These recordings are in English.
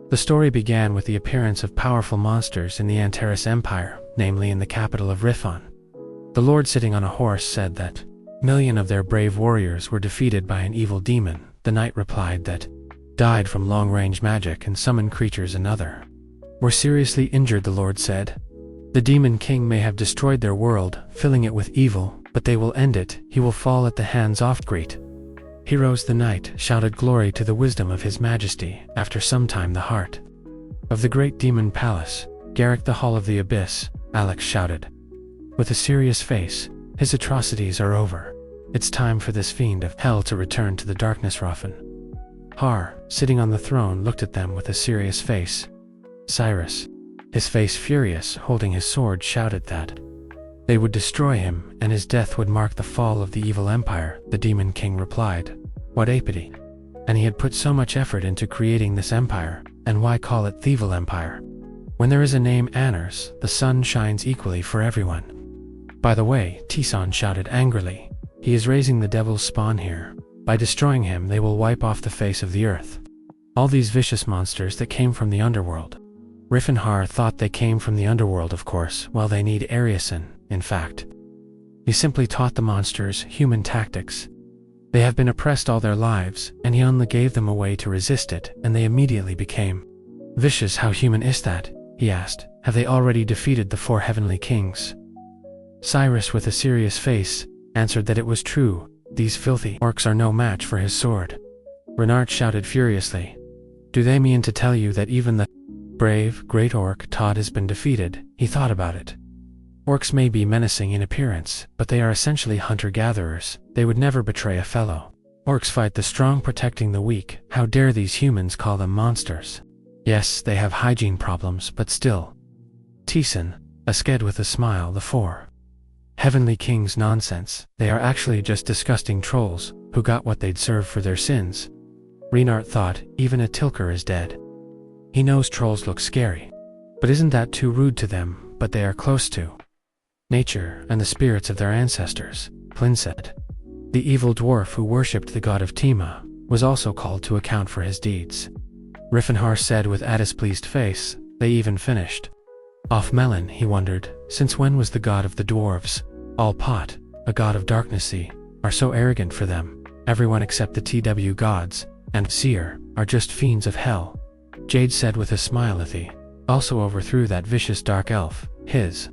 The story began with the appearance of powerful monsters in the Antares Empire, namely in the capital of Rifon. The lord sitting on a horse said that million of their brave warriors were defeated by an evil demon. The knight replied that died from long-range magic and summoned creatures another. Were seriously injured, the lord said. The demon king may have destroyed their world, filling it with evil, but they will end it. He will fall at the hands of great heroes. The knight shouted glory to the wisdom of his majesty. After some time, the heart of the great demon palace, Garrick, the hall of the abyss, Alex shouted. With a serious face, his atrocities are over. It's time for this fiend of hell to return to the darkness. Rafen Har, sitting on the throne, looked at them with a serious face. Cyrus, his face furious, holding his sword, shouted that they would destroy him, and his death would mark the fall of the evil empire. The demon king replied, what a pity. And he had put so much effort into creating this empire, and why call it the evil empire? When there is a name Anners, the sun shines equally for everyone. By the way, Tisan shouted angrily, he is raising the devil's spawn here. By destroying him, they will wipe off the face of the earth all these vicious monsters that came from the underworld. Riffenhar thought they came from the underworld, of course. Well, they need Ariasen. In fact, he simply taught the monsters human tactics. They have been oppressed all their lives, and he only gave them a way to resist it, and they immediately became vicious. How human is that? He asked. Have they already defeated the 4 heavenly kings? Cyrus, with a serious face, answered that it was true. These filthy orcs are no match for his sword. Renard shouted furiously, do they mean to tell you that even the brave great orc Todd has been defeated? He thought about it. Orcs may be menacing in appearance, but they are essentially hunter-gatherers. They would never betray a fellow. Orcs fight the strong, protecting the weak. How dare these humans call them monsters? Yes, they have hygiene problems, but still. Tisan, a sked with a smile, the 4 heavenly kings nonsense. They are actually just disgusting trolls, who got what they'd serve for their sins. Reinhardt thought, even a Tilker is dead. He knows trolls look scary. But isn't that too rude to them? But they are close to nature and the spirits of their ancestors, Plin said. The evil dwarf who worshipped the god of Tima was also called to account for his deeds. Riffenhar said with a displeased face, they even finished off Melon. He wondered, since when was the god of the dwarves, Alpat, a god of darknessy, are so arrogant for them? Everyone except the TW gods and Seer are just fiends of hell. Jade said with a smile. He also overthrew that vicious dark elf. His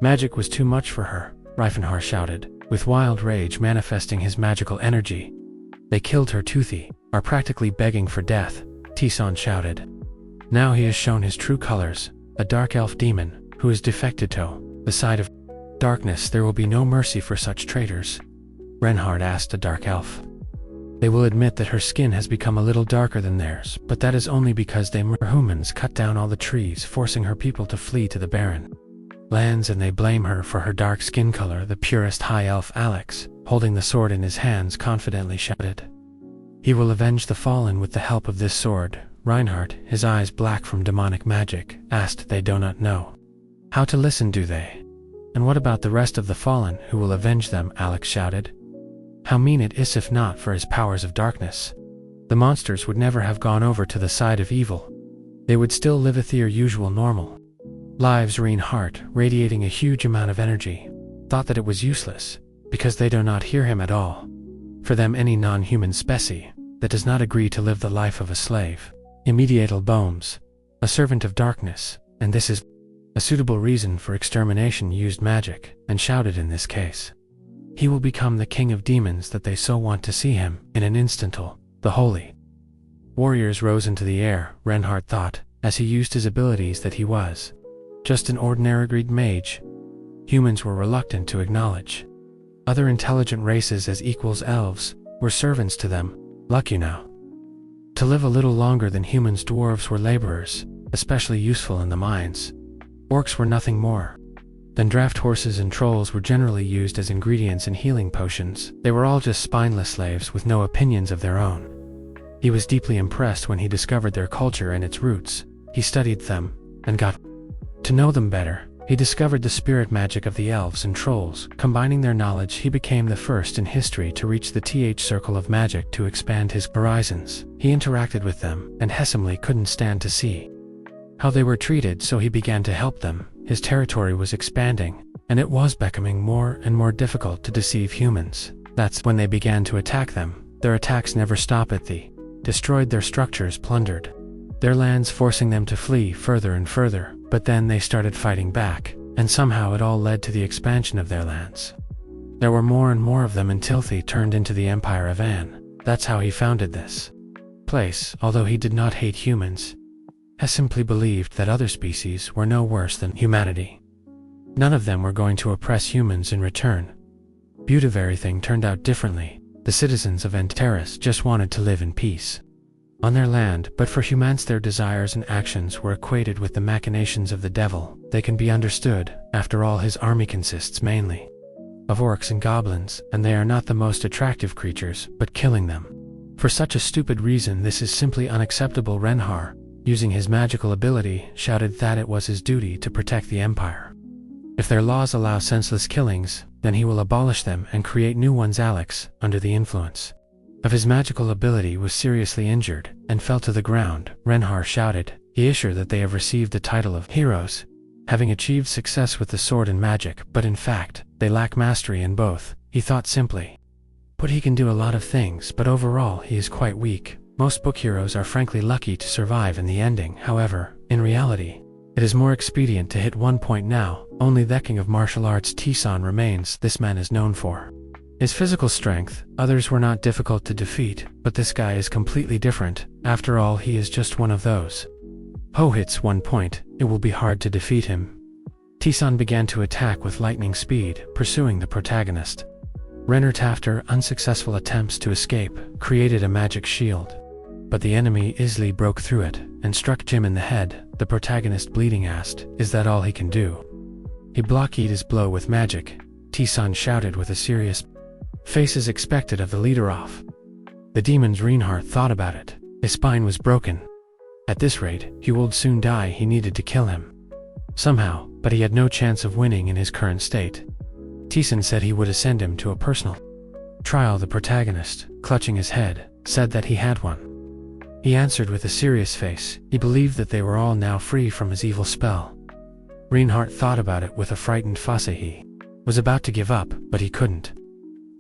magic was too much for her, Riefenhar shouted, with wild rage manifesting his magical energy. They killed her. Toothy are practically begging for death, Tisan shouted. Now he has shown his true colors, a dark elf demon who is defected to the side of darkness. There will be no mercy for such traitors. Renhard asked a dark elf. They will admit that her skin has become a little darker than theirs, but that is only because they humans cut down all the trees, forcing her people to flee to the barren lands, and they blame her for her dark skin color. The purest high elf Alex, holding the sword in his hands, confidently shouted, he will avenge the fallen with the help of this sword. Reinhardt, his eyes black from demonic magic, asked, they do not know how to listen, do they? And what about the rest of the fallen who will avenge them? Alex shouted. How mean it is if not for his powers of darkness. The monsters would never have gone over to the side of evil. They would still live their usual normal lives. Reinhardt, radiating a huge amount of energy, thought that it was useless, because they do not hear him at all. For them, any non-human specie that does not agree to live the life of a slave, immediatal bones, a servant of darkness, and this is a suitable reason for extermination, used magic, and shouted in this case. He will become the king of demons that they so want to see him in an instant. The holy warriors rose into the air, Reinhardt thought, as he used his abilities, that he was just an ordinary greed mage. Humans were reluctant to acknowledge other intelligent races as equals. Elves were servants to them, lucky now to live a little longer than humans. Dwarves were laborers, especially useful in the mines. Orcs were nothing more than draft horses, and trolls were generally used as ingredients in healing potions. They were all just spineless slaves with no opinions of their own. He was deeply impressed when he discovered their culture and its roots. He studied them and got to know them better. He discovered the spirit magic of the elves and trolls. Combining their knowledge, he became the first in history to reach the circle of magic to expand his horizons. He interacted with them, and Hesimli couldn't stand to see how they were treated, so he began to help them. His territory was expanding, and it was becoming more and more difficult to deceive humans. That's when they began to attack them. Their attacks never stopped. They destroyed their structures, plundered their lands, forcing them to flee further and further. But then they started fighting back, and somehow it all led to the expansion of their lands. There were more and more of them until they turned into the Empire of An. That's how he founded this place. Although he did not hate humans, he simply believed that other species were no worse than humanity. None of them were going to oppress humans in return. But everything turned out differently. The citizens of Antares just wanted to live in peace on their land, but for humans their desires and actions were equated with the machinations of the devil. They can be understood. After all, his army consists mainly of orcs and goblins, and they are not the most attractive creatures, but killing them for such a stupid reason, this is simply unacceptable. Reinhardt, using his magical ability, shouted that it was his duty to protect the empire. If their laws allow senseless killings, then he will abolish them and create new ones. Alex, under the influence of his magical ability, was seriously injured and fell to the ground. Reinhardt shouted, "He is sure that they have received the title of heroes, having achieved success with the sword and magic, but in fact, they lack mastery in both." He thought simply, but he can do a lot of things, but overall he is quite weak. Most book heroes are frankly lucky to survive in the ending. However, in reality, it is more expedient to hit one point now. Only the king of martial arts Tisan remains. This man is known for his physical strength. Others were not difficult to defeat, but this guy is completely different. After all, he is just one of those. Ho hits one point, it will be hard to defeat him. Tisan began to attack with lightning speed, pursuing the protagonist. Reinhardt, after unsuccessful attempts to escape, created a magic shield. But the enemy easily broke through it and struck Jim in the head. The protagonist, bleeding, asked, "Is that all he can do?" He blocked his blow with magic. Tisan shouted with a serious face as expected of the leader off. The demons. Reinhardt thought about it. His spine was broken. At this rate, he would soon die. He needed to kill him somehow, but he had no chance of winning in his current state. Tisan said he would send him to a personal trial. The protagonist, clutching his head, said that he had one. He answered with a serious face. He believed that they were all now free from his evil spell. Reinhardt thought about it with a frightened face. He was about to give up, but he couldn't.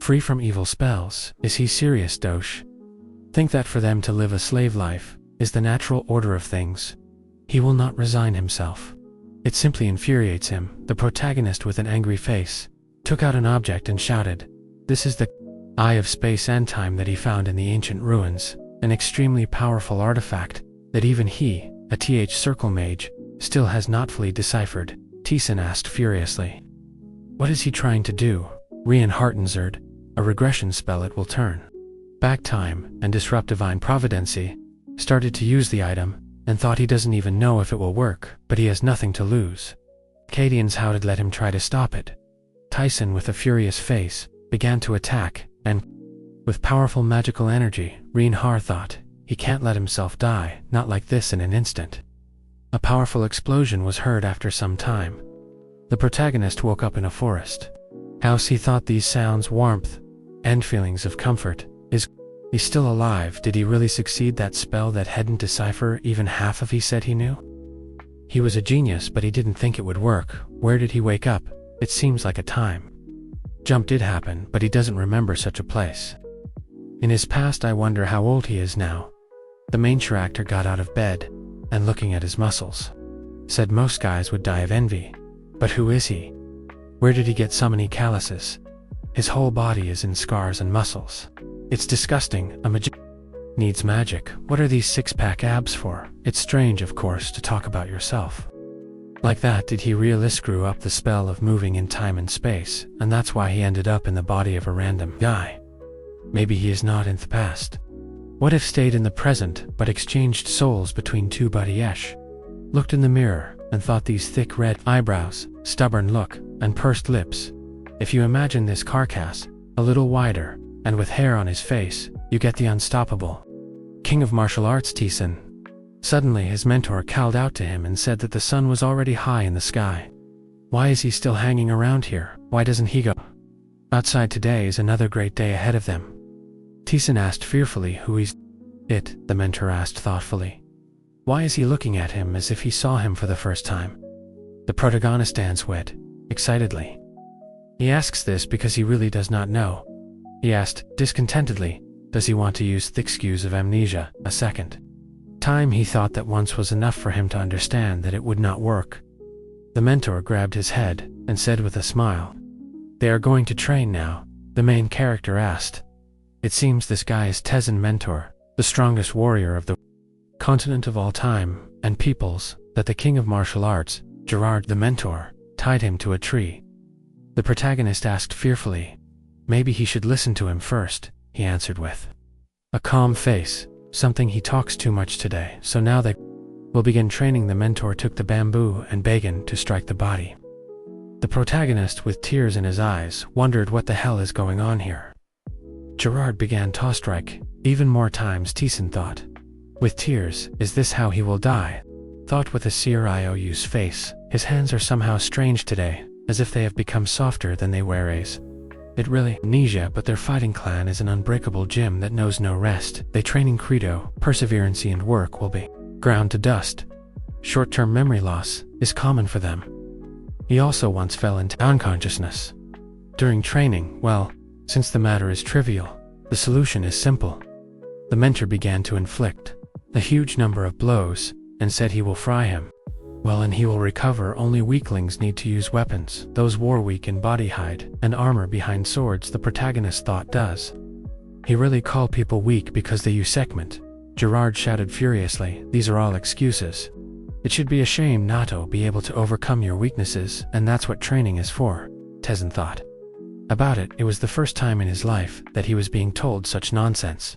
Free from evil spells? Is he serious, Dosh? Think that for them to live a slave life is the natural order of things. He will not resign himself. It simply infuriates him. The protagonist, with an angry face, took out an object and shouted, "This is the Eye of Space and Time that he found in the ancient ruins, an extremely powerful artifact that even he, a circle mage, still has not fully deciphered." Tisan asked furiously, "What is he trying to do?" Reinhardt answered, "A regression spell. It will turn back time and disrupt divine providency." Started to use the item and thought he doesn't even know if it will work, but he has nothing to lose. Cadians, how did let him try to stop it? Tisan, with a furious face, began to attack, and with powerful magical energy, Reinhardt thought, he can't let himself die, not like this in an instant. A powerful explosion was heard after some time. The protagonist woke up in a forest house. He thought these sounds, warmth, and feelings of comfort. Is he still alive? Did he really succeed that spell that hadn't decipher even half of he said he knew? He was a genius, but he didn't think it would work. Where did he wake up? It seems like a time jump did happen, but he doesn't remember such a place in his past. I wonder how old he is now. The main character got out of bed and, looking at his muscles, said most guys would die of envy. But who is he? Where did he get so many calluses? His whole body is in scars and muscles. It's disgusting. A magician needs magic. What are these six-pack abs for? It's strange, of course, to talk about yourself like that. Did he really screw up the spell of moving in time and space, and that's why he ended up in the body of a random guy? Maybe he is not in the past. What if stayed in the present, but exchanged souls between two? Buddy-esh looked in the mirror and thought these thick red eyebrows, stubborn look, and pursed lips. If you imagine this carcass a little wider, and with hair on his face, you get the unstoppable king of martial arts, Tisan. Suddenly his mentor called out to him and said that the sun was already high in the sky. Why is he still hanging around here? Why doesn't he go outside? Today is another great day ahead of them. Tisan asked fearfully. Who is it? The mentor asked thoughtfully. Why is he looking at him as if he saw him for the first time? The protagonist answered excitedly. He asks this because he really does not know. He asked discontentedly, does he want to use the excuse of amnesia a second time? He thought that once was enough for him to understand that it would not work. The mentor grabbed his head and said with a smile, they are going to train now, the main character asked. It seems this guy is Tezen Mentor, the strongest warrior of the continent of all time and peoples, that the king of martial arts, Gerard the mentor, tied him to a tree. The protagonist asked fearfully, maybe he should listen to him first, he answered with a calm face, something he talks too much today, so now they will begin training. The mentor took the bamboo and began to strike the body. The protagonist, with tears in his eyes, wondered what the hell is going on here. Gerard began to strike even more times. Tisan thought, with tears, is this how he will die? Thought with a serious face, his hands are somehow strange today, as if they have become softer than they were as. It really amnesia, but their fighting clan is an unbreakable gym that knows no rest. They training credo, perseverance and work will be ground to dust. Short-term memory loss is common for them. He also once fell into unconsciousness during training. Well, since the matter is trivial, the solution is simple. The mentor began to inflict a huge number of blows and said he will fry him. Well, and he will recover. Only weaklings need to use weapons, those war weak in body hide and armor behind swords. The protagonist thought, does he really call people weak because they use segment? Gerard shouted furiously, these are all excuses. It should be a shame not to be able to overcome your weaknesses, and that's what training is for, Tezen thought. About it, it was the first time in his life that he was being told such nonsense.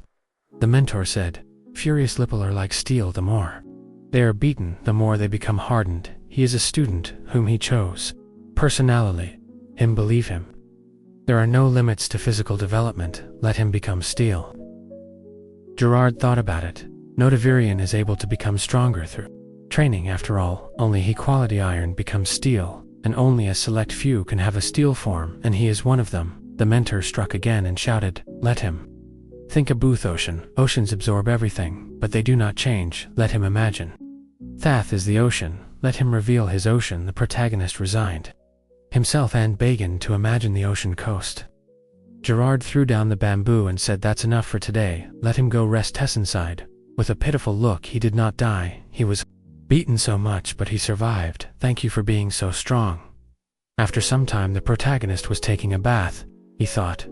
The mentor said, furious lips are like steel, the more they are beaten, the more they become hardened. He is a student whom he chose. Personality, him believe him. There are no limits to physical development, let him become steel. Gerard thought about it. Notavirian is able to become stronger through training. After all, only he quality iron becomes steel, and only a select few can have a steel form, and he is one of them. The mentor struck again and shouted, let him think a booth ocean. Oceans absorb everything, but they do not change, let him imagine. Thath is the ocean, let him reveal his ocean. The protagonist resigned himself and began to imagine the ocean coast. Gerard threw down the bamboo and said, that's enough for today, let him go rest. Tessen sighed. With a pitiful look, he did not die, he was beaten so much, but he survived. Thank you for being so strong. After some time, the protagonist was taking a bath. He thought,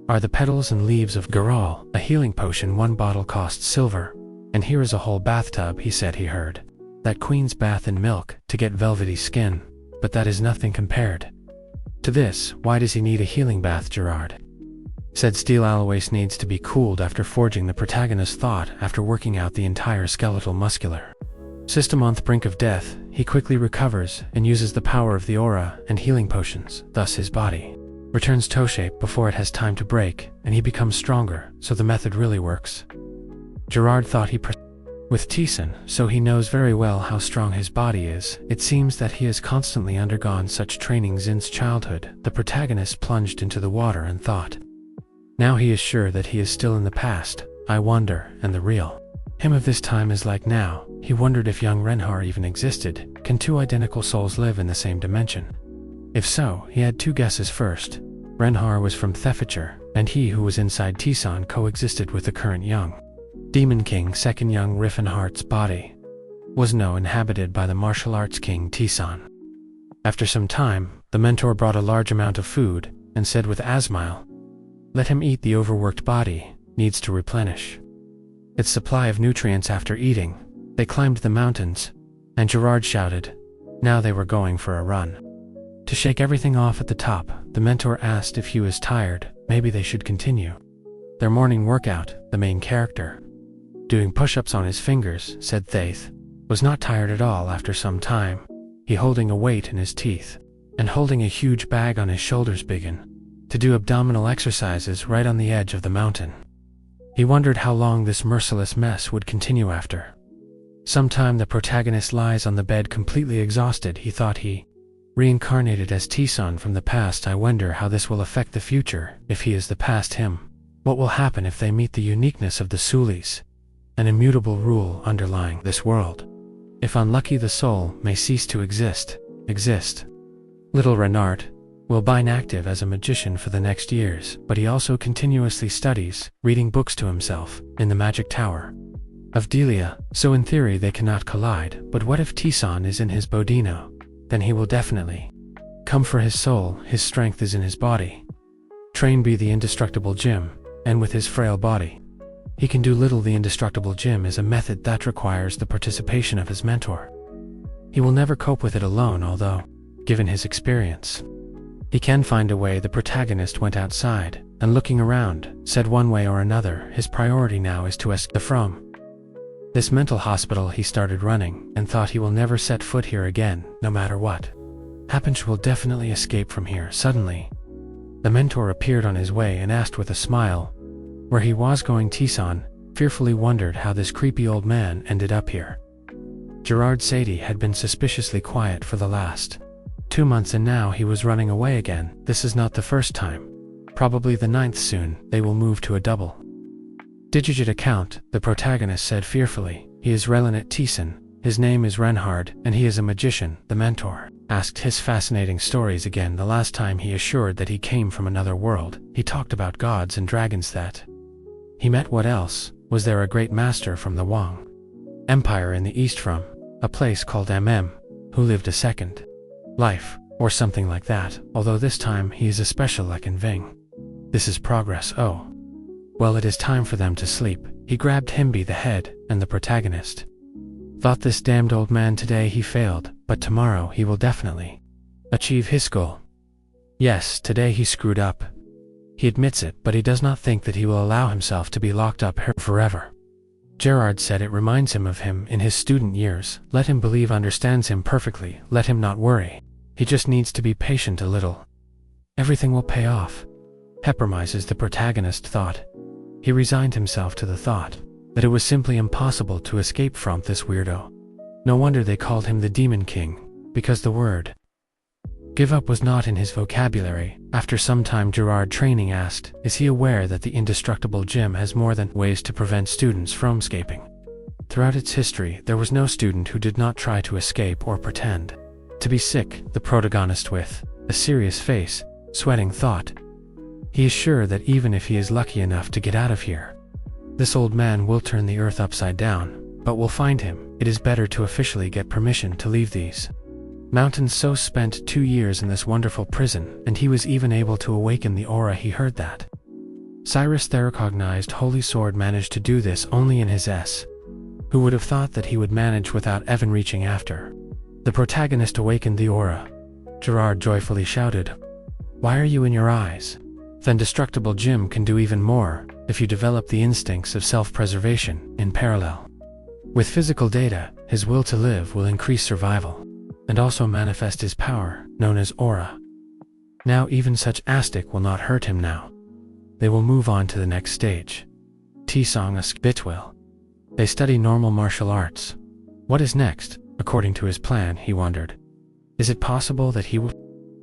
are the petals and leaves of Garal a healing potion? One bottle costs silver, and here is a whole bathtub. He said he heard that queen's bath in milk to get velvety skin, but that is nothing compared to this. Why does he need a healing bath? Gerard said steel always needs to be cooled after forging. The protagonist thought, after working out the entire skeletal muscular system on the brink of death, he quickly recovers and uses the power of the aura and healing potions. Thus his body returns to shape before it has time to break, and he becomes stronger, so the method really works. Gerard thought he with Tisan, so he knows very well how strong his body is. It seems that he has constantly undergone such training since childhood. The protagonist plunged into the water and thought, now he is sure that he is still in the past. I wonder, and the real him of this time is like now. He wondered if young Renhar even existed. Can two identical souls live in the same dimension? If so, he had two guesses. First, Renhar was from Thephature, and he who was inside Tisan coexisted with the current young Demon King. Second, young Riffenhart's body was now inhabited by the martial arts king Tisan. After some time, the mentor brought a large amount of food and said with a smile, let him eat. The overworked body needs to replenish its supply of nutrients after eating. They climbed the mountains, and Gerard shouted, now they were going for a run. To shake everything off at the top, the mentor asked if he was tired. Maybe they should continue their morning workout. The main character, doing push-ups on his fingers, said Thaith was not tired at all. After some time, he holding a weight in his teeth and holding a huge bag on his shoulders began to do abdominal exercises right on the edge of the mountain. He wondered how long this merciless mess would continue. After some time, the protagonist lies on the bed completely exhausted. He thought he Reincarnated as T-san from the past, I wonder how this will affect the future if he is the past him. What will happen if they meet the uniqueness of the Sulis, an immutable rule underlying this world? If unlucky, the soul may cease to exist. Little Renard will be inactive as a magician for the next years, but he also continuously studies, reading books to himself, in the magic tower of Delia, so in theory they cannot collide. But what if T-san is in his Bodino? Then he will definitely come for his soul. His strength is in his body. Train be the indestructible Jim, and with his frail body, he can do little. The indestructible Jim is a method that requires the participation of his mentor. He will never cope with it alone, although, given his experience, he can find a way. The protagonist went outside, and looking around, said one way or another, his priority now is to escape from this mental hospital. He started running, and thought he will never set foot here again, no matter what happens. Will definitely escape from here. Suddenly, the mentor appeared on his way and asked with a smile where he was going. T-san fearfully wondered how this creepy old man ended up here. Gerard Sadie had been suspiciously quiet for the last 2 months, and now he was running away again. This is not the first time. Probably the 9th. Soon, they will move to a double-digit account, the protagonist said fearfully. He is Relinat T-san. His name is Renhard, and he is a magician. The mentor asked his fascinating stories again. The last time he assured that he came from another world. He talked about gods and dragons that he met. What else? Was there a great master from the Wang Empire in the east, from a place called who lived a second life, or something like that, although this time he is a special like in Ving. This is progress. Oh, well, it is time for them to sleep. He grabbed him by the head, and the protagonist thought, this damned old man, today he failed, but tomorrow he will definitely achieve his goal. Yes, today he screwed up. He admits it, but he does not think that he will allow himself to be locked up here forever. Gerard said it reminds him of him in his student years. Let him believe, understands him perfectly. Let him not worry. He just needs to be patient a little. Everything will pay off. Hepromises, the protagonist thought. He resigned himself to the thought that it was simply impossible to escape from this weirdo. No wonder they called him the Demon King, because the word give up was not in his vocabulary. After some time, Gerard training asked, is he aware that the indestructible Jim has more than ways to prevent students from escaping? Throughout its history, there was no student who did not try to escape or pretend to be sick. The protagonist, with a serious face, sweating, thought. He is sure that even if he is lucky enough to get out of here, this old man will turn the earth upside down, but we'll find him. It is better to officially get permission to leave these mountains. So spent 2 years in this wonderful prison, and he was even able to awaken the aura. He heard that Cyrus, the recognized holy sword, managed to do this only in his S. Who would have thought that he would manage without even reaching after? The protagonist awakened the aura. Gerard joyfully shouted, why are you in your eyes? Then Destructible Jim can do even more if you develop the instincts of self-preservation in parallel with physical data. His will to live will increase survival and also manifest his power, known as aura. Now even such astic will not hurt him now. They will move on to the next stage. T-Song Bitwill. They study normal martial arts. What is next? According to his plan, he wondered. Is it possible that he will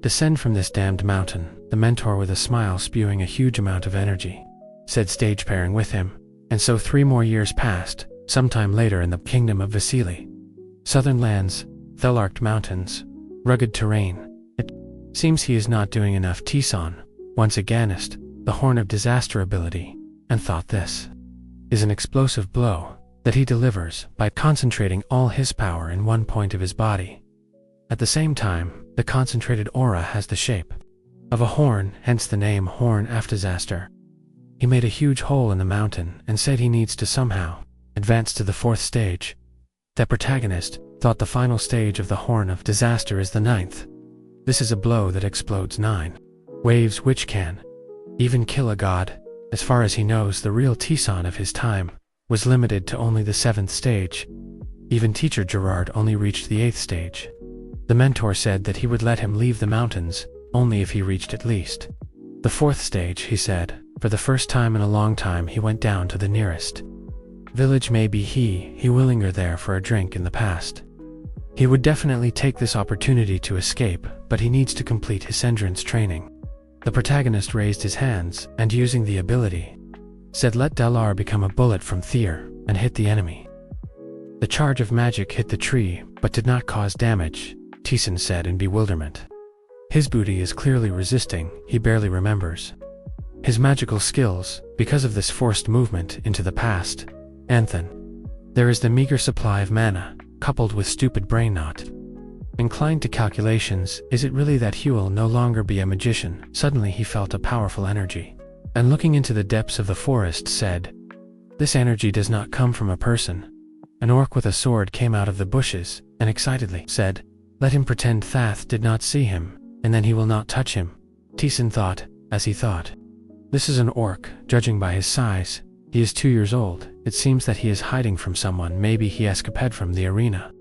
descend from this damned mountain? The mentor, with a smile spewing a huge amount of energy, said, stage pairing with him. And so 3 more years passed. Sometime later, in the kingdom of Vasily, southern lands, Thelarched mountains, rugged terrain. It seems he is not doing enough. T-San once againist the horn of disaster ability, and thought this is an explosive blow that he delivers by concentrating all his power in one point of his body. At the same time, the concentrated aura has the shape of a horn, hence the name Horn of Disaster. He made a huge hole in the mountain and said he needs to somehow advance to the 4th stage. The protagonist thought the final stage of the Horn of Disaster is the 9th. This is a blow that explodes 9 waves, which can even kill a god. As far as he knows, the real T-San of his time was limited to only the 7th stage. Even teacher Gerard only reached the 8th stage. The mentor said that he would let him leave the mountains only if he reached at least the 4th stage. He said, for the first time in a long time, he went down to the nearest village. Maybe he will linger there for a drink. In the past, He would definitely take this opportunity to escape, but he needs to complete his endurance training. The protagonist raised his hands, and using the ability, said let Delar become a bullet from Thier, and hit the enemy. The charge of magic hit the tree, but did not cause damage, Tison said in bewilderment. His booty is clearly resisting, he barely remembers his magical skills, because of this forced movement into the past. Anthen. There is the meager supply of mana, coupled with stupid brain knot. Inclined to calculations, is it really that he will no longer be a magician? Suddenly he felt a powerful energy, and looking into the depths of the forest said, this energy does not come from a person. An orc with a sword came out of the bushes, and excitedly said, let him pretend Thath did not see him, and then he will not touch him. Tison thought, as he thought. This is an orc, judging by his size. He is 2 years old. It seems that he is hiding from someone. Maybe he escaped from the arena.